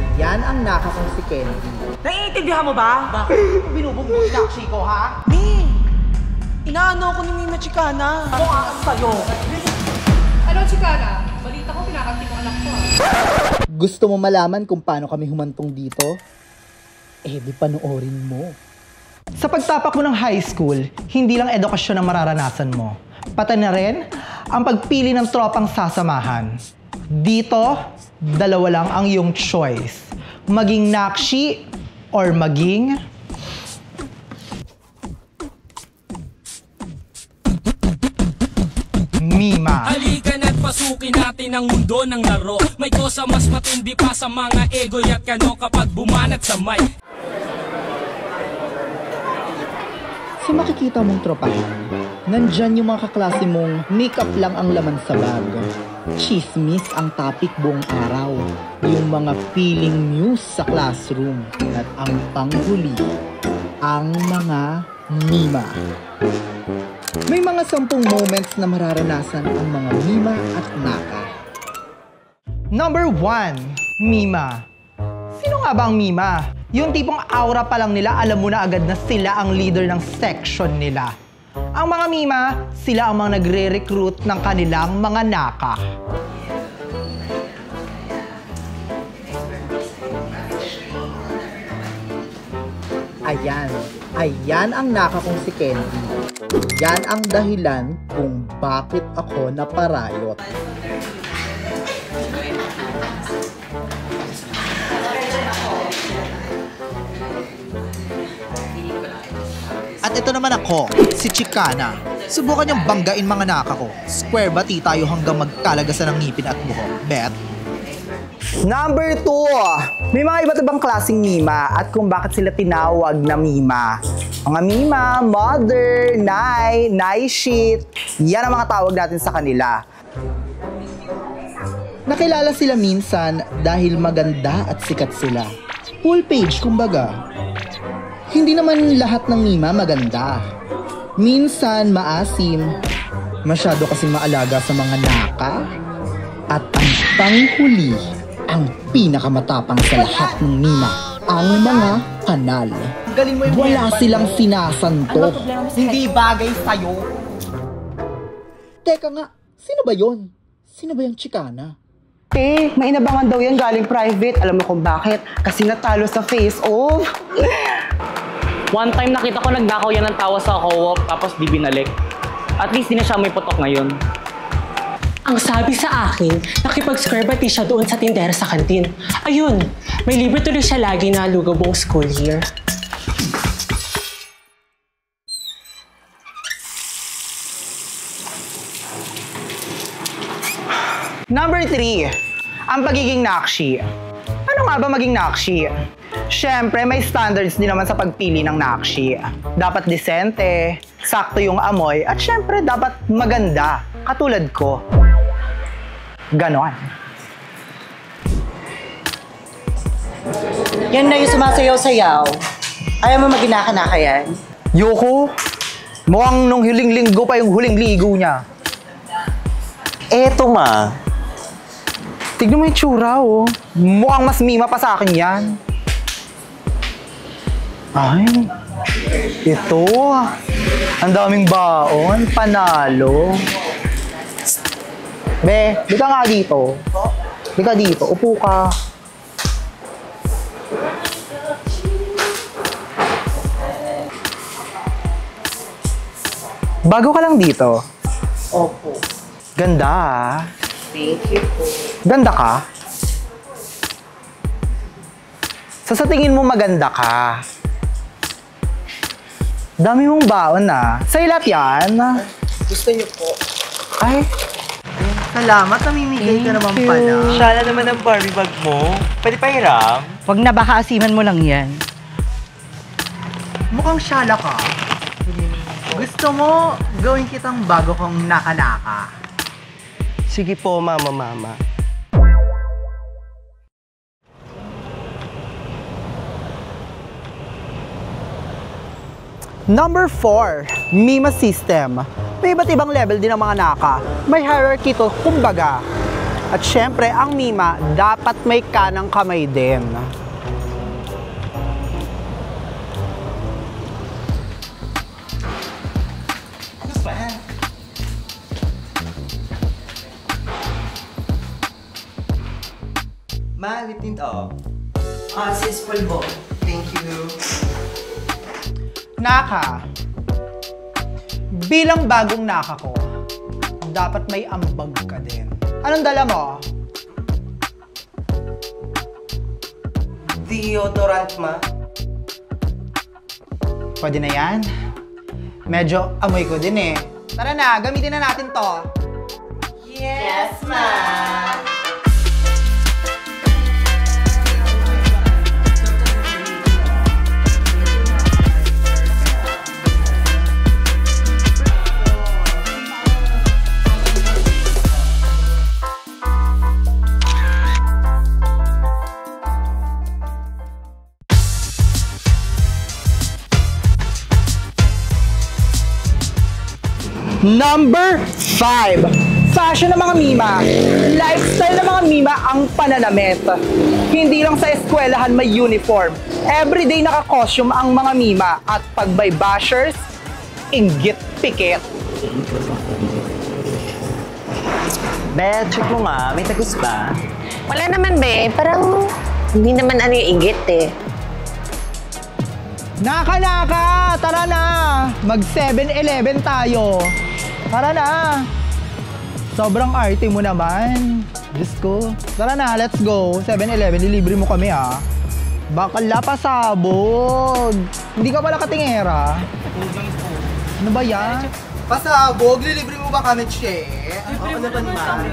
Ayan ang nakakang si Candy. Naiintindihan mo ba? Bakit binubugbog na ako, Chico, ha? Mi! Inaano ako ni Mima Chicana. Ako ang sa'yo. Ano, Chicana? Balita ko, pinakanti mo anak ko, ha? Gusto mo malaman kung paano kami humantong dito? Eh, di panoorin mo. Sa pagtapak mo ng high school, hindi lang edukasyon ang mararanasan mo. Pati na rin ang pagpili ng tropang sasamahan. Dito, dalawa lang ang iyong choice. Maging nakshi or maging Mima. Halika na't pasukin natin ang mundo ng laro. May kosa mas matindi pa sa mga egoy at kano kapag bumanat sa mic. Sa makikita mong tropahan, nandyan yung mga kaklase mong makeup lang ang laman sa bag. Chismis ang topic buong araw. Yung mga feeling news sa classroom. At ang panghuli, ang mga Mima. May mga 10 moments na mararanasan ang mga Mima at Naka. Number 1, Mima. Sino nga ba ang Mima? Yung tipong aura pa lang nila, alam mo na agad na sila ang leader ng section nila. Ang mga Mima, sila ang mga nagre-recruit ng kanilang mga Naka. Ayan ang Naka kong si Candy. Yan ang dahilan kung bakit ako naparayot. At ito naman ako, si Chicana. Subukan niyong banggain mga Naka ko. Square bati tayo hanggang magkalagasan ng ngipin at buhok. Bet? Number 2, may mga iba't ibang klaseng Mima at kung bakit sila tinawag na Mima. Mga Mima, Mother, Nay, Shit, yan ang mga tawag natin sa kanila. Nakilala sila minsan dahil maganda at sikat sila. Full page kumbaga. Hindi naman lahat ng Mima maganda. Minsan maasim, masyado kasing maalaga sa mga Naka, at ang panghuli, ang pinakamatapang sa lahat ng Mima, ang mga kanal. Wala silang sinasantok. Hindi bagay sa'yo. Teka nga, sino ba yon? Sino ba yung Chicana? May inabangan daw yan galing private. Alam mo kung bakit? Kasi natalo sa face-off. One time nakita ko nagnakaw yan ng tawa sa co-op tapos di binalik. At least di na siya may putok ngayon. Ang sabi sa akin, nakipag-square bati siya doon sa tindera sa kantin. Ayun, may libre tuloy siya lagi na lugaw buong school year. Number 3, ang pagiging nakshi. Ano nga ba maging nakshi? Siyempre, may standards din naman sa pagpili ng nakshi. Dapat disente, sakto yung amoy, at siyempre, dapat maganda. Katulad ko. Ganon. Yan na yung sumasayaw-sayaw. Ayaw mo maginaka-naka yan? Yoko, mukhang nung huling linggo pa yung huling ligo niya. Eto ma. Tignan mo yung tsura, oh. Mukhang mas Mima pa sa akin yan. Ay, ito. Ang daming baon. Panalo. Be, di ka nga dito. Di ka dito. Upo ka. Bago ka lang dito. Opo. Ganda, ah. Thank you po. Ganda ka? Sa tingin mo maganda ka. Dami mong baon na. Sa ilat yan. Gusto niyo po? Ay. Salamat, namimigay ka naman pala. Shala naman ang Barbie bag mo. Pwede pa hiram? Wag na, baka asiman mo lang yan. Mukhang syala ka. Gusto mo gawin kitang bago kong naka-naka? Sige po, mama. Number 4, Mima system. May iba't ibang level din ng mga Naka. May hierarchy to, kumbaga. At syempre, ang Mima, dapat may kanang kamay din. Ma, lip tint off. Sis Pulbo. Thank you. Naka. Bilang bagong naka ko, dapat may ambag ka din. Anong dala mo? Deodorant, ma. Pwede na yan? Medyo amoy ko din eh. Tara na, gamitin na natin to. Yes, ma. Number 5. Fashion ng mga Mima. Lifestyle ng mga Mima ang pananamit. Hindi lang sa eskwelahan may uniform. Everyday naka-costume ang mga Mima. At pag may bashers, inggit pikit. Be, check mo nga. May tagus ba? Wala naman, be. Parang hindi naman ano yung inggit eh. Naka! Tara na! Mag 7-Eleven tayo. Tara na! Sobrang arte mo naman. Diyos ko. Tara na, let's go. 7-Eleven, lilibre mo kami ah. Bakala pasabog. Hindi ka pala katingera. Ano ba yan? Pasabog, lilibre mo ba kami, Che? Ano ba naman?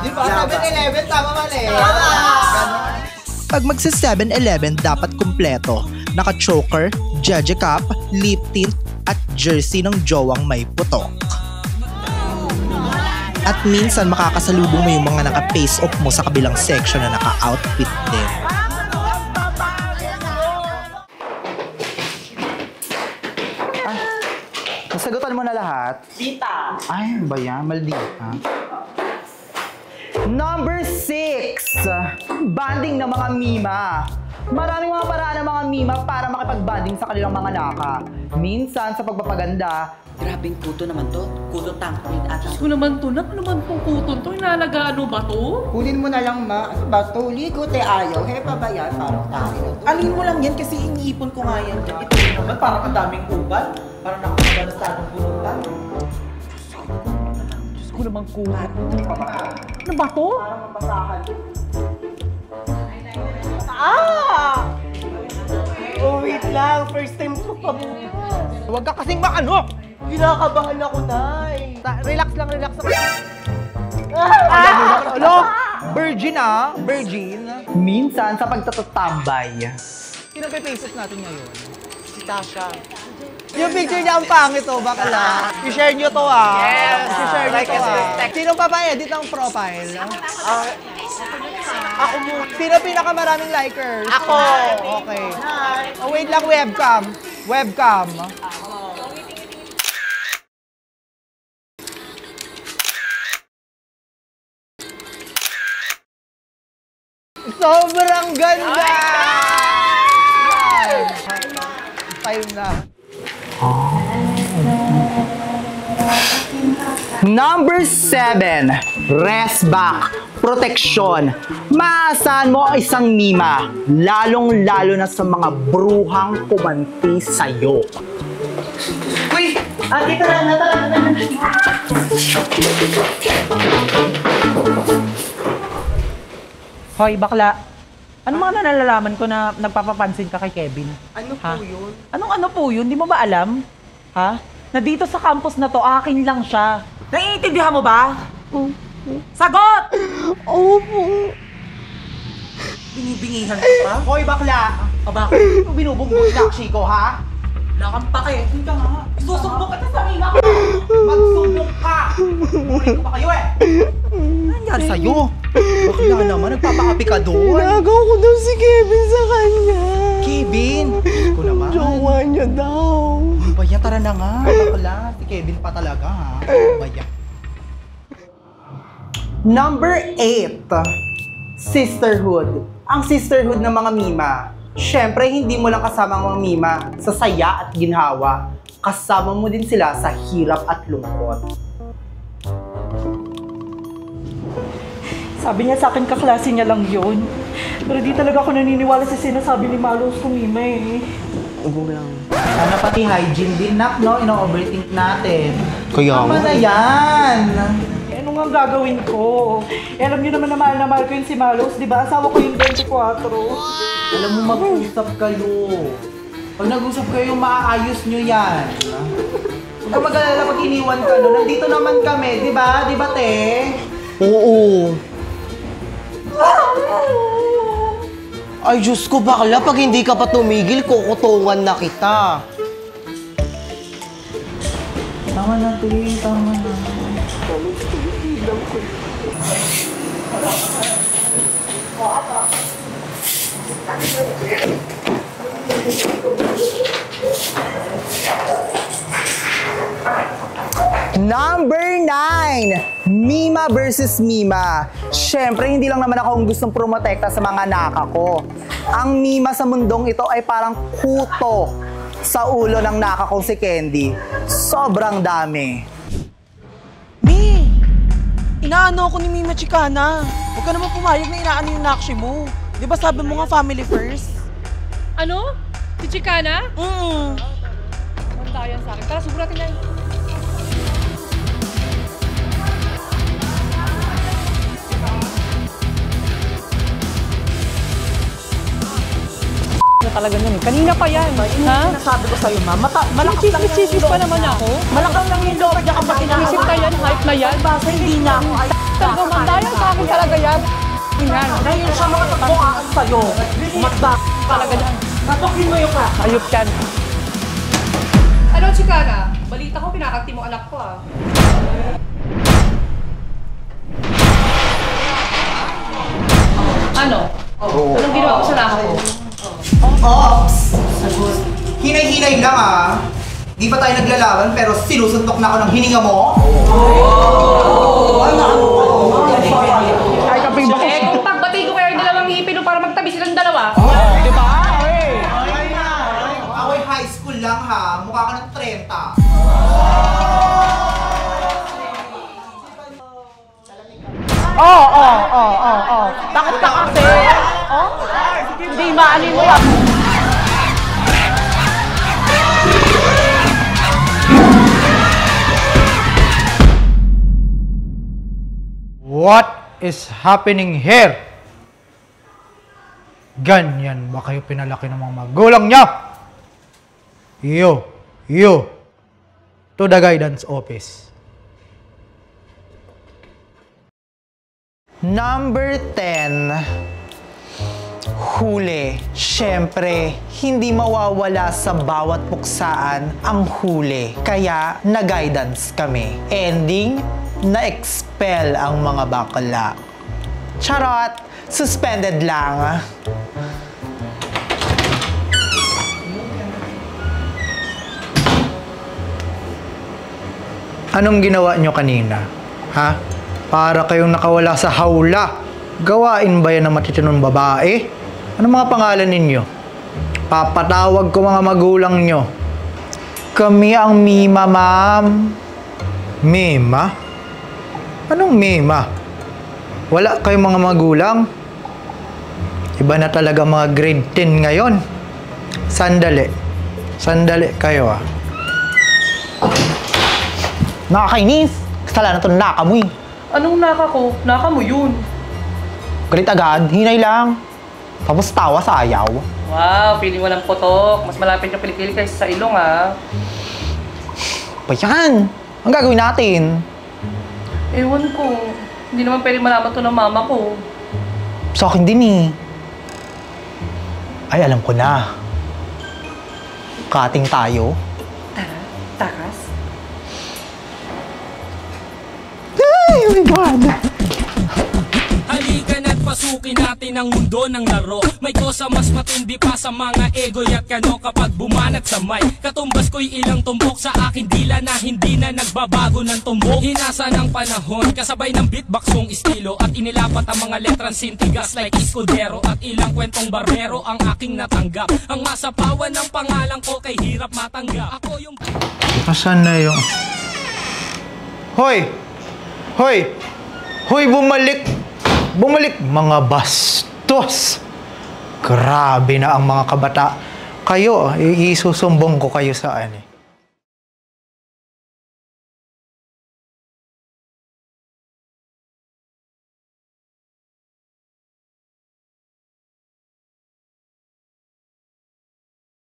Di ba? 7-Eleven, tama mali. Pag magsa 7-Eleven, dapat kumpleto. Naka-choker, Jeje Cup, lip tint, at jersey ng jowang may putok. At minsan makakasalubong mo yung mga naka-face off mo sa kabilang section na naka-outfit din. Nasagutan mo na lahat? Dita! Ay, ano ba yan? Maldita. Number 6. Banding ng mga Mima. Maraming mga paraan ng mga Mima para makipag-banding sa kanilang mga naka. Minsan sa pagpapaganda. Grabing kuto naman to. Kuto tangkid ata. Gusto naman to. Ano naman pong kuton to? Inalagaan mo ba to? Kunin mo na lang, ma. Ano ba ito? Ligo te ayaw. Hepa ba yan? Parang tayo. Alin mo lang yan kasi iniipon ko nga yan. Ito naman parang ang daming uban. Parang nakakabalastadong pulutan. Diyos ko naman kuton. Ano ba to? Parang mabasahan. Oh, wait lang. First time ko pabukas. Huwag ka kasing maano! Kinakabahan ako, Nay. Relax lang. Hello? Virgin ah. Virgin. Minsan sa pagtatatambay. Sino ba yung natin ngayon? Si Tasha. Yung picture niya ang pangit to, bakala. I-share nyo to ah. Yes! I-share nyo to ah. Sino pa ba-edit ng profile? Ako muna. Sino pinakamaraming likers? Ako. Okay. Oh, wait lang, webcam. Sobrang ganda! Time na. Number 7, rest back, proteksyon. Maasahan mo ang isang Mima, lalong-lalo na sa mga bruhang kumanti sa'yo. Uy! Dito na. Hoy, bakla. Ano mga nalalaman ko na nagpapapansin ka kay Kevin? Ano po yun? Anong ano po yun? Di mo ba alam? Ha? Na dito sa campus na to, akin lang siya. Naiintindihan mo ba? Sagot! Opo. Binibingihan ka pa? Hoy, bakla! Aba, Binubugbog na, Chico, ha? lakang pake. Hindi ka nga. Isusumbong kita sa Mima ko. Magsumbong ka! Ulit ko pa kayo eh! Nandiyan sa'yo? Bakla naman, nagpapakapi ka doon. Nagaw ko daw si Kevin sa kanya. Kevin! Ko naman. Jowa niya daw. Baya, tara na nga. Bakla, si Kevin pa talaga ha. Baya. Number 8, sisterhood. Ang sisterhood ng mga mima. Siyempre, hindi mo lang kasama ang mga mima sa saya at ginhawa. Kasama mo din sila sa hirap at lungkot. Sabi niya sa akin kaklase niya lang yun. Pero di talaga ako naniniwala sa sinasabi ni Malos kung Mima eh. Sana pati hygiene din, nak, no? Ino-overthink natin. Kaya Tama na yan! Eh, ano nga ang gagawin ko? Eh, alam niyo naman na mahal ko yun si Malos, di ba? Asawa ko yung 24. Alam mo, mag-usap kayo. Pag nag-usap kayo, maaayos nyo yan. Huwag ka mag-alala pag iniwan ka, no? Nandito naman kami, di ba? Di ba, te? Oo. Ay, Diyos ko, bakla. Pag hindi ka pa tumigil, kukutungan na kita. Tama na, te. Tama na. Number 9, Mima versus Mima. Siyempre, hindi lang naman ako ang gustong promotekta sa mga naka ko. Ang Mima sa mundong ito ay parang kuto sa ulo ng naka kong si Candy. Sobrang dami. Mi! Inaano ako ni Mima Chicana. Huwag ka naman pumayag na inaano yung nakshi mo. Di ba sabi mo nga family first? Ano? Si Chicana? Wala yan sa akin. Tara, subukan natin yan. Talaga nun. Kanina pa yan. Ha? Sinasabi ko sa'yo, ma. Malakas lang yung Chismis pa naman ako. Malakas lang yung loob niya kapag Isip na yan, hype na yan. Basta hindi na ako. Talagang mandayan sa akin talaga yan. Yan. Ngayon siya mga tagbukaan sa'yo. Umatba talaga yan. Natukin mo yung kaka. Ayop yan. Ano, Chicana? Balita ko, pinakakti mo anak ko, ah. Ano? Anong ginawa ko sa naka ko? Ops! Hinay-hinay lang ah. Di pa tayo naglalaban pero sinusuntok na ako ng hininga mo. Ay, kaping bako. Eh, kung pagbati ko kayo yung dalawang ngipin para magtabi silang dalawa. Di ba? Ako'y high school lang ha. Mukha ka ng 30. Takot ka kasi. Hindi maali mo yan. What is happening here? Ganyan ba kayo pinalaki ng mga magulang niya? You, to the guidance office. Number 10, huli. Siyempre, hindi mawawala sa bawat puksaan ang huli. Kaya, na-guidance kami. Ending, na-expel ang mga bakla. Charot! Suspended lang. Anong ginawa nyo kanina? Ha? Para kayong nakawala sa hawla. Gawain ba yan ng matitinong babae? Ano mga pangalan ninyo? Papatawag ko mga magulang nyo. Kami ang Mima, ma'am. Mima? Anong Mima? Wala kayong mga magulang? Iba na talaga mga grade 10 ngayon. Sandali. Sandali kayo ah. Nakakainis! Kasalanan to naka mo eh. Anong naka ko? Naka mo yun. Galit agad, hinay lang. Tapos tawa sa ayaw. Wow, feeling walang potok. Mas malapit yung pilikili kaysa sa ilong, ah. Pa yan! Ang gagawin natin? Ewan ko. Hindi naman pwede malaman to ng mama ko. Sa akin din eh. Ay, alam ko na. Cutting tayo. Tara, takas. Ay, oh my God! Halika na't pasok Subukin natin ang mundo ng laro. May kosa mas matindi pa sa mga ego at kano kapag bumanat sa mic. Katumbas ko'y ilang tumbok sa akin dila na hindi na nagbabago ng tumbok. Hinasa ng panahon kasabay ng beatboxong estilo at inilapat ang mga letrang sintigas like Escudero at ilang kwentong barbero ang aking natanggap. Ang masapawan ng pangalan ko kay hirap matanggap. Ako yung... Asan na yung... Hoy! Hoy! Hoy, bumalik! Bumalik! Mga bastos! Grabe na ang mga kabata. Kayo, isusumbong ko kayo sa